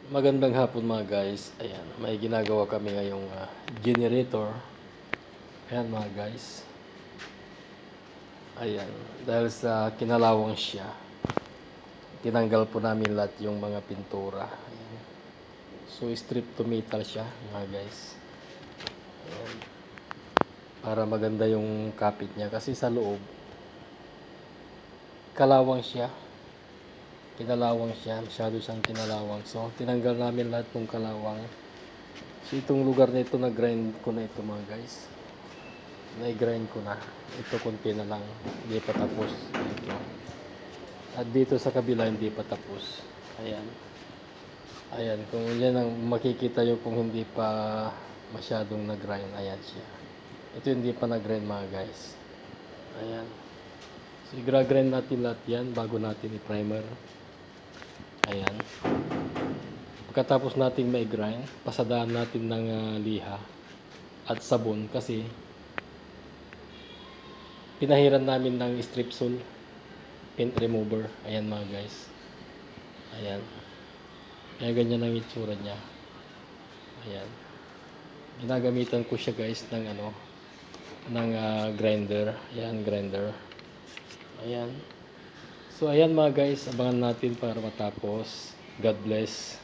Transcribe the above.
Magandang hapon mga guys. Ayan, may ginagawa kami ngayong generator. Ayan mga guys. Ayan, dahil sa kinalawang siya, tinanggal po namin lahat yung mga pintura. Ayan. So strip to metal siya mga guys. Ayan. Para maganda yung kapit niya kasi sa loob kalawang siya. Kinalawang siya, masyado siyang kinalawang. So tinanggal namin lahat ng kalawang. So itong lugar na ito, nag-grind ko na ito mga guys. Na-grind ko na. Ito konti na lang. Hindi pa tapos. Ito. At dito sa kabila hindi pa tapos. Ayan. Ayan. Kung yan ang makikita nyo kung hindi pa masyadong nag-grind. Ayan siya. Ito hindi pa nag-grind mga guys. Ayan. So i-grind natin lahat yan bago natin i-primer. Ayan. Pagkatapos natin ma-grind, pasadaan natin ng liha at sabon kasi pinahiran namin ng stripsul paint remover. Ayan mga guys. Ayan. Kaya ganyan ang itsura niya. Ayan. Ginagamitan ko siya guys ng grinder. Ayan, grinder. Ayan. So ayan mga guys, abangan natin para matapos. God bless.